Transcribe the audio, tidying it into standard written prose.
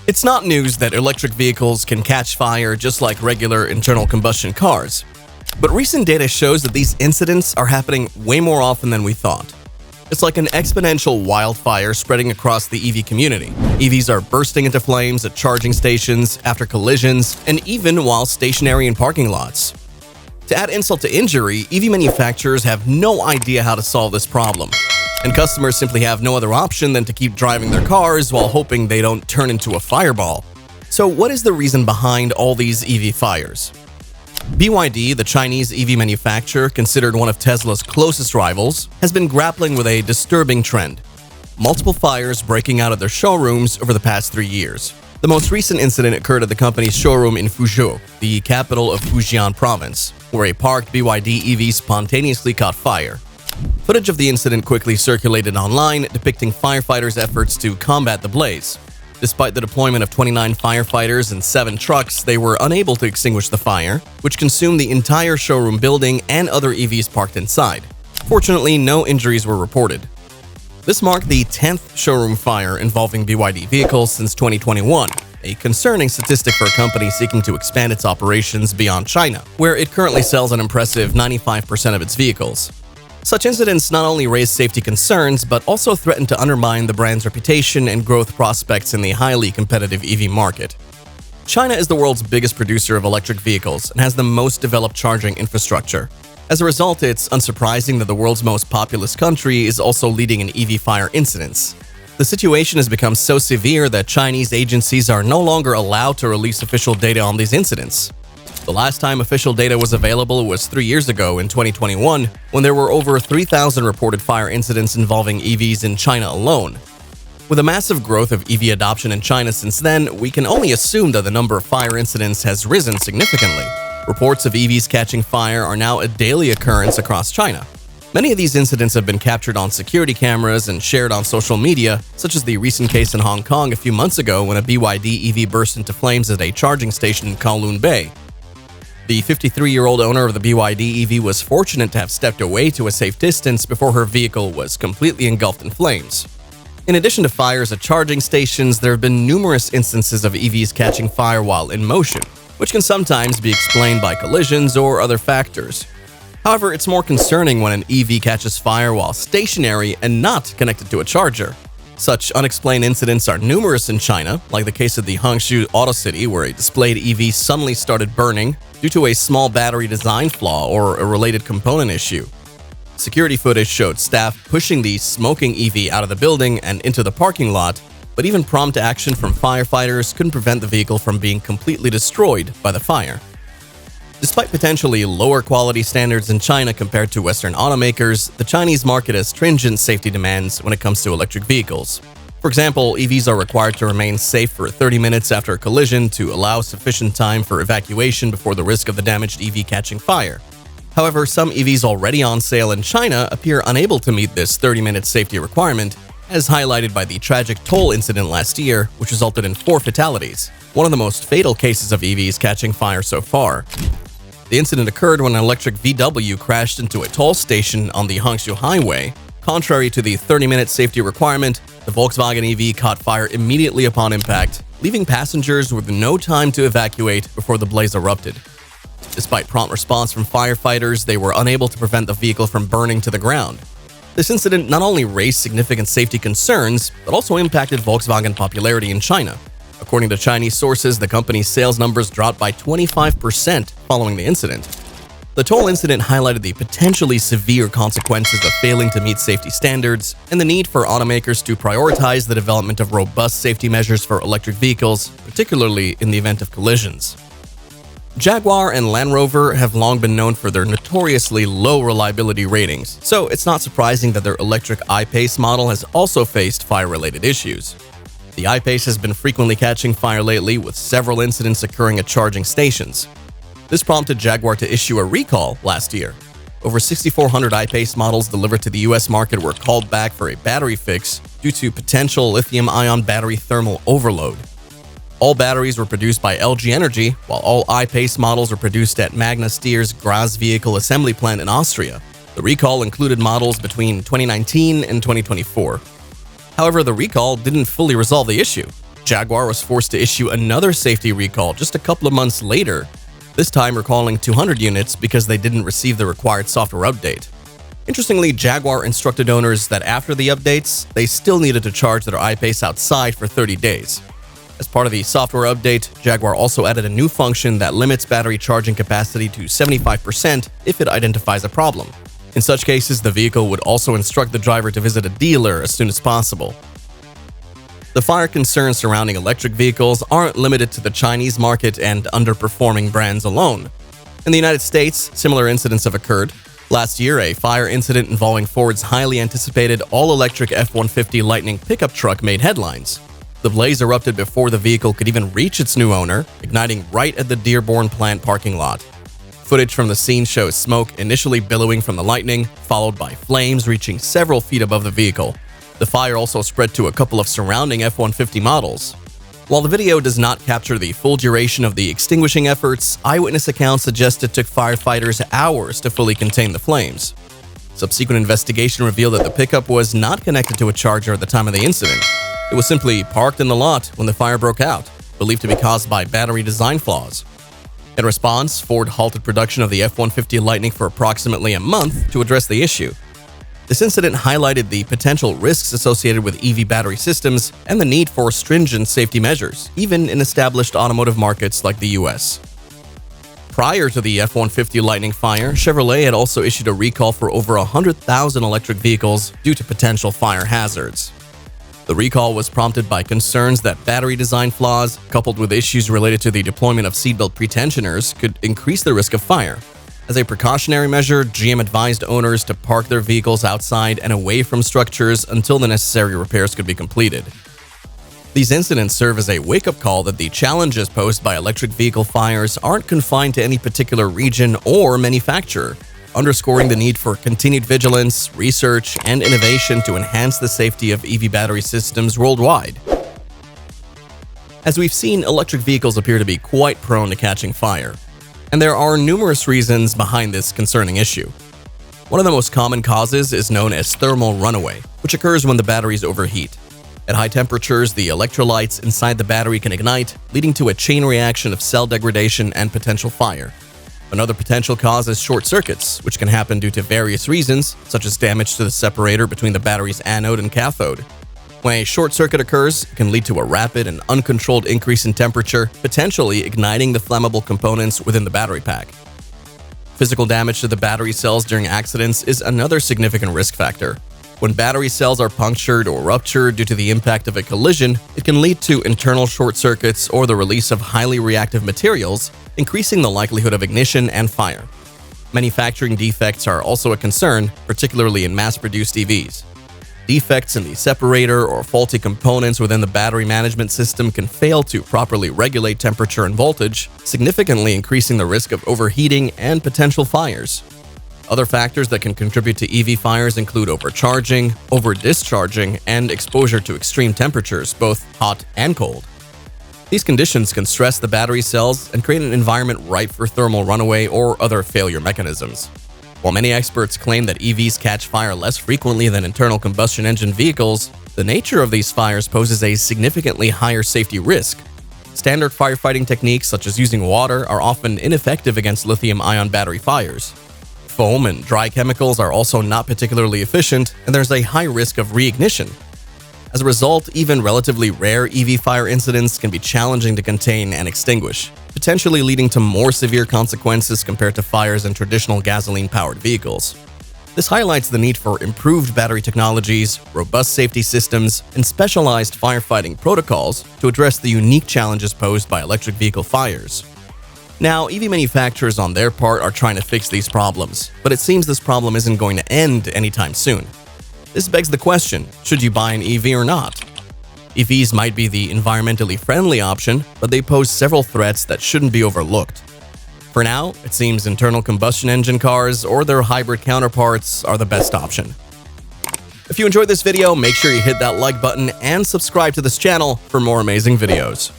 It's not news that electric vehicles can catch fire just like regular internal combustion cars. But recent data shows that these incidents are happening way more often than we thought. It's like an exponential wildfire spreading across the EV community. EVs are bursting into flames at charging stations, after collisions, and even while stationary in parking lots. To add insult to injury, EV manufacturers have no idea how to solve this problem. And customers simply have no other option than to keep driving their cars while hoping they don't turn into a fireball. So what is the reason behind all these EV fires? BYD, the Chinese EV manufacturer considered one of Tesla's closest rivals, has been grappling with a disturbing trend: multiple fires breaking out at their showrooms over the past 3 years. The most recent incident occurred at the company's showroom in Fuzhou, the capital of Fujian province, where a parked BYD EV spontaneously caught fire. Footage of the incident quickly circulated online, depicting firefighters' efforts to combat the blaze. Despite the deployment of 29 firefighters and 7 trucks, they were unable to extinguish the fire, which consumed the entire showroom building and other EVs parked inside. Fortunately, no injuries were reported. This marked the 10th showroom fire involving BYD vehicles since 2021, a concerning statistic for a company seeking to expand its operations beyond China, where it currently sells an impressive 95% of its vehicles. Such incidents not only raise safety concerns, but also threaten to undermine the brand's reputation and growth prospects in the highly competitive EV market. China is the world's biggest producer of electric vehicles and has the most developed charging infrastructure. As a result, it's unsurprising that the world's most populous country is also leading in EV fire incidents. The situation has become so severe that Chinese agencies are no longer allowed to release official data on these incidents. The last time official data was available was 3 years ago in 2021, when there were over 3,000 reported fire incidents involving EVs in China alone. With a massive growth of EV adoption in China since then, we can only assume that the number of fire incidents has risen significantly. Reports of EVs catching fire are now a daily occurrence across China. Many of these incidents have been captured on security cameras and shared on social media, such as the recent case in Hong Kong a few months ago when a BYD EV burst into flames at a charging station in Kowloon Bay. The 53-year-old owner of the BYD EV was fortunate to have stepped away to a safe distance before her vehicle was completely engulfed in flames. In addition to fires at charging stations, there have been numerous instances of EVs catching fire while in motion, which can sometimes be explained by collisions or other factors. However, it's more concerning when an EV catches fire while stationary and not connected to a charger. Such unexplained incidents are numerous in China, like the case of the Hangzhou Auto City, where a displayed EV suddenly started burning due to a small battery design flaw or a related component issue. Security footage showed staff pushing the smoking EV out of the building and into the parking lot, but even prompt action from firefighters couldn't prevent the vehicle from being completely destroyed by the fire. Despite potentially lower quality standards in China compared to Western automakers, the Chinese market has stringent safety demands when it comes to electric vehicles. For example, EVs are required to remain safe for 30 minutes after a collision to allow sufficient time for evacuation before the risk of the damaged EV catching fire. However, some EVs already on sale in China appear unable to meet this 30-minute safety requirement, as highlighted by the tragic toll incident last year, which resulted in 4 fatalities, one of the most fatal cases of EVs catching fire so far. The incident occurred when an electric VW crashed into a toll station on the Hangzhou Highway. Contrary to the 30-minute safety requirement, the Volkswagen EV caught fire immediately upon impact, leaving passengers with no time to evacuate before the blaze erupted. Despite prompt response from firefighters, they were unable to prevent the vehicle from burning to the ground. This incident not only raised significant safety concerns, but also impacted Volkswagen popularity in China. According to Chinese sources, the company's sales numbers dropped by 25% following the incident. The toll incident highlighted the potentially severe consequences of failing to meet safety standards and the need for automakers to prioritize the development of robust safety measures for electric vehicles, particularly in the event of collisions. Jaguar and Land Rover have long been known for their notoriously low reliability ratings, so it's not surprising that their electric I-PACE model has also faced fire-related issues. The I-PACE has been frequently catching fire lately, with several incidents occurring at charging stations. This prompted Jaguar to issue a recall last year. Over 6,400 I-PACE models delivered to the US market were called back for a battery fix due to potential lithium-ion battery thermal overload. All batteries were produced by LG Energy, while all I-PACE models were produced at Magna Steyer's Graz vehicle assembly plant in Austria. The recall included models between 2019 and 2024. However, the recall didn't fully resolve the issue. Jaguar was forced to issue another safety recall just a couple of months later, this time recalling 200 units because they didn't receive the required software update. Interestingly, Jaguar instructed owners that after the updates, they still needed to charge their I-PACE outside for 30 days. As part of the software update, Jaguar also added a new function that limits battery charging capacity to 75% if it identifies a problem. In such cases, the vehicle would also instruct the driver to visit a dealer as soon as possible. The fire concerns surrounding electric vehicles aren't limited to the Chinese market and underperforming brands alone. In the United States, similar incidents have occurred. Last year, a fire incident involving Ford's highly anticipated all-electric F-150 Lightning pickup truck made headlines. The blaze erupted before the vehicle could even reach its new owner, igniting right at the Dearborn plant parking lot. Footage from the scene shows smoke initially billowing from the Lightning, followed by flames reaching several feet above the vehicle. The fire also spread to a couple of surrounding F-150 models. While the video does not capture the full duration of the extinguishing efforts, eyewitness accounts suggest it took firefighters hours to fully contain the flames. Subsequent investigation revealed that the pickup was not connected to a charger at the time of the incident. It was simply parked in the lot when the fire broke out, believed to be caused by battery design flaws. In response, Ford halted production of the F-150 Lightning for approximately a month to address the issue. This incident highlighted the potential risks associated with EV battery systems and the need for stringent safety measures, even in established automotive markets like the US. Prior to the F-150 Lightning fire, Chevrolet had also issued a recall for over 100,000 electric vehicles due to potential fire hazards. The recall was prompted by concerns that battery design flaws, coupled with issues related to the deployment of seatbelt pretensioners, could increase the risk of fire. As a precautionary measure, GM advised owners to park their vehicles outside and away from structures until the necessary repairs could be completed. These incidents serve as a wake-up call that the challenges posed by electric vehicle fires aren't confined to any particular region or manufacturer, underscoring the need for continued vigilance, research, and innovation to enhance the safety of EV battery systems worldwide. As we've seen, electric vehicles appear to be quite prone to catching fire. And there are numerous reasons behind this concerning issue. One of the most common causes is known as thermal runaway, which occurs when the batteries overheat. At high temperatures, the electrolytes inside the battery can ignite, leading to a chain reaction of cell degradation and potential fire. Another potential cause is short circuits, which can happen due to various reasons, such as damage to the separator between the battery's anode and cathode. When a short circuit occurs, it can lead to a rapid and uncontrolled increase in temperature, potentially igniting the flammable components within the battery pack. Physical damage to the battery cells during accidents is another significant risk factor. When battery cells are punctured or ruptured due to the impact of a collision, it can lead to internal short circuits or the release of highly reactive materials, increasing the likelihood of ignition and fire. Manufacturing defects are also a concern, particularly in mass-produced EVs. Defects in the separator or faulty components within the battery management system can fail to properly regulate temperature and voltage, significantly increasing the risk of overheating and potential fires. Other factors that can contribute to EV fires include overcharging, over-discharging, and exposure to extreme temperatures, both hot and cold. These conditions can stress the battery cells and create an environment ripe for thermal runaway or other failure mechanisms. While many experts claim that EVs catch fire less frequently than internal combustion engine vehicles, the nature of these fires poses a significantly higher safety risk. Standard firefighting techniques such as using water are often ineffective against lithium-ion battery fires. Foam and dry chemicals are also not particularly efficient, and there's a high risk of reignition. As a result, even relatively rare EV fire incidents can be challenging to contain and extinguish, potentially leading to more severe consequences compared to fires in traditional gasoline-powered vehicles. This highlights the need for improved battery technologies, robust safety systems, and specialized firefighting protocols to address the unique challenges posed by electric vehicle fires. Now, EV manufacturers on their part are trying to fix these problems, but it seems this problem isn't going to end anytime soon. This begs the question, should you buy an EV or not? EVs might be the environmentally friendly option, but they pose several threats that shouldn't be overlooked. For now, it seems internal combustion engine cars or their hybrid counterparts are the best option. If you enjoyed this video, make sure you hit that like button and subscribe to this channel for more amazing videos.